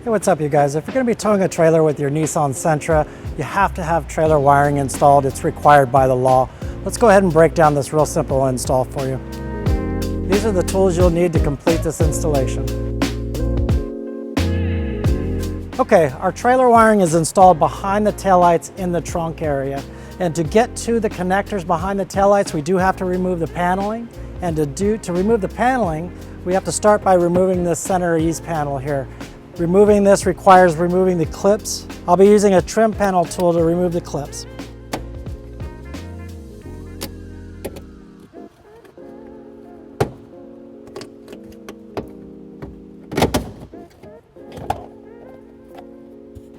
Hey, what's up you guys? If you're going to be towing a trailer with your Nissan Sentra, you have to have trailer wiring installed. It's required by the law. Let's go ahead and break down this real simple install for you. These are the tools you'll need to complete this installation. Okay, our trailer wiring is installed behind the taillights in the trunk area. And to get to the connectors behind the taillights, we do have to remove the paneling. And to remove the paneling, we have to start by removing this center ease panel here. Removing this requires removing the clips. I'll be using a trim panel tool to remove the clips.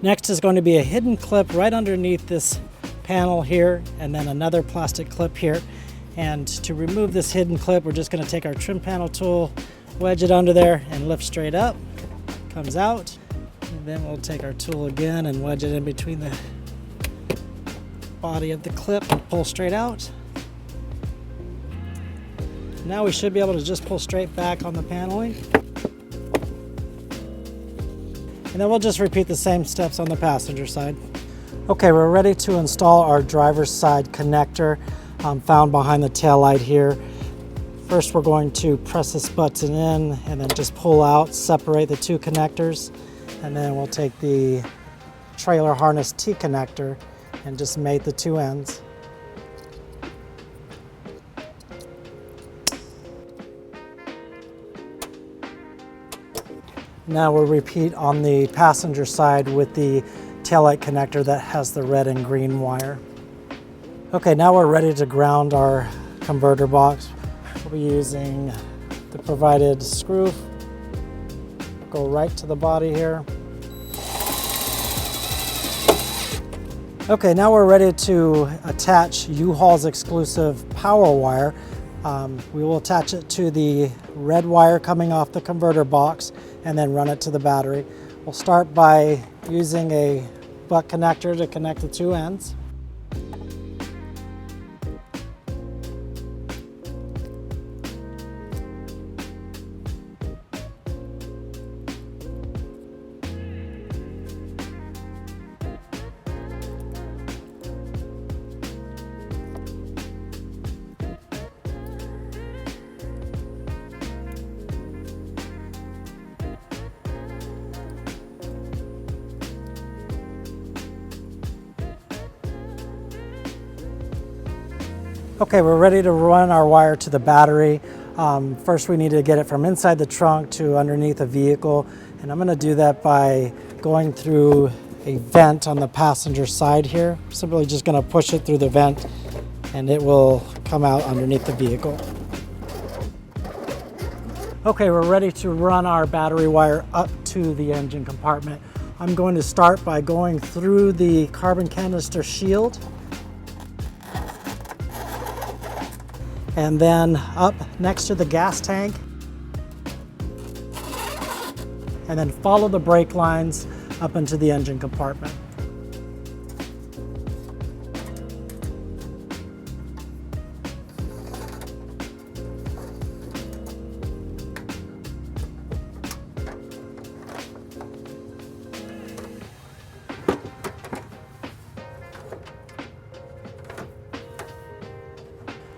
Next is going to be a hidden clip right underneath this panel here, and then another plastic clip here. And to remove this hidden clip, we're just going to take our trim panel tool, wedge it under there, and lift straight up. Comes out, and then we'll take our tool again and wedge it in between the body of the clip and pull straight out. Now we should be able to just pull straight back on the paneling. And then we'll just repeat the same steps on the passenger side. Okay, we're ready to install our driver's side connector found behind the tail light here. First, we're going to press this button in and then just pull out, separate the two connectors. And then we'll take the trailer harness T connector and just mate the two ends. Now we'll repeat on the passenger side with the taillight connector that has the red and green wire. Okay, now we're ready to ground our converter box. We'll be using the provided screw. Go right to the body here. Okay, now we're ready to attach U-Haul's exclusive power wire. We will attach it to the red wire coming off the converter box and then run it to the battery. We'll start by using a butt connector to connect the two ends. Okay, we're ready to run our wire to the battery. First, we need to get it from inside the trunk to underneath the vehicle. And I'm gonna do that by going through a vent on the passenger side here. Simply just gonna push it through the vent and it will come out underneath the vehicle. Okay, we're ready to run our battery wire up to the engine compartment. I'm going to start by going through the carbon canister shield, and then up next to the gas tank, and then follow the brake lines up into the engine compartment.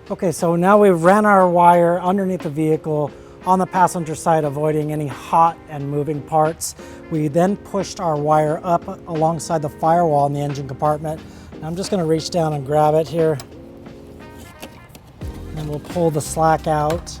Okay, so now we've ran our wire underneath the vehicle on the passenger side, avoiding any hot and moving parts. We then pushed our wire up alongside the firewall in the engine compartment. And I'm just gonna reach down and grab it here. And then we'll pull the slack out.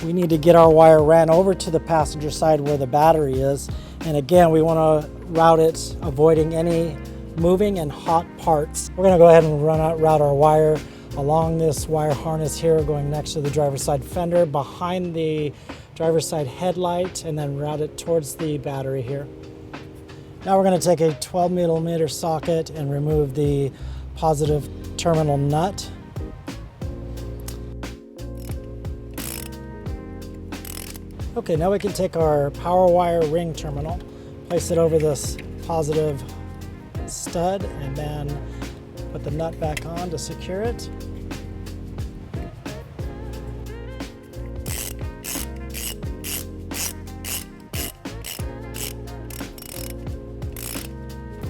We need to get our wire ran over to the passenger side where the battery is. And again, we wanna route it, avoiding any moving and hot parts. We're gonna go ahead and route our wire along this wire harness here, going next to the driver's side fender, behind the driver's side headlight, and then route it towards the battery here. Now we're going to take a 12mm socket and remove the positive terminal nut. Okay, now we can take our power wire ring terminal, place it over this positive stud, and then put the nut back on to secure it.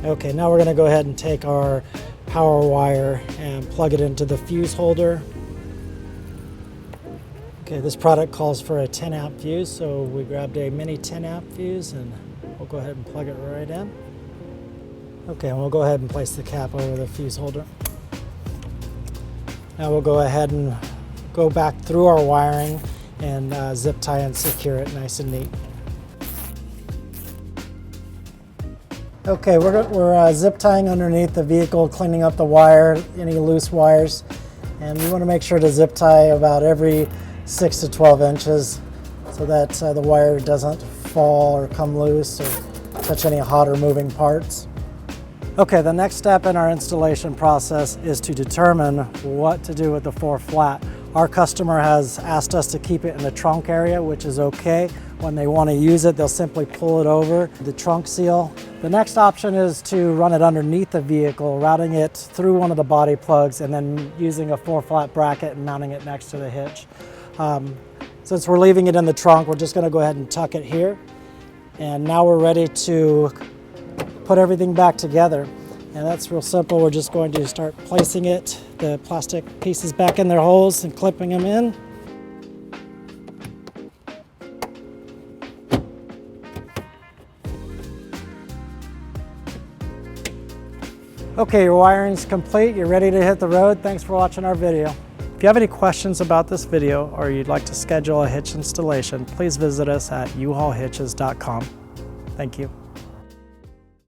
Okay, now we're going to go ahead and take our power wire and plug it into the fuse holder. Okay, this product calls for a 10 amp fuse, so we grabbed a mini 10 amp fuse and we'll go ahead and plug it right in. Okay, and we'll go ahead and place the cap over the fuse holder. Now we'll go ahead and go back through our wiring and zip tie and secure it nice and neat. Okay, we're zip tying underneath the vehicle, cleaning up the wire, any loose wires, and we want to make sure to zip tie about every 6 to 12 inches so that the wire doesn't fall or come loose or touch any hot or moving parts. Okay, the next step in our installation process is to determine what to do with the 4 flat. Our customer has asked us to keep it in the trunk area, which is okay. When they want to use it, they'll simply pull it over the trunk seal. The next option is to run it underneath the vehicle, routing it through one of the body plugs and then using a 4 flat bracket and mounting it next to the hitch. Since we're leaving it in the trunk, we're just going to go ahead and tuck it here. And now we're ready to put everything back together. And that's real simple. We're just going to start placing the plastic pieces back in their holes and clipping them in. Okay, your wiring's complete. You're ready to hit the road. Thanks for watching our video. If you have any questions about this video or you'd like to schedule a hitch installation, please visit us at uhaulhitches.com. Thank you.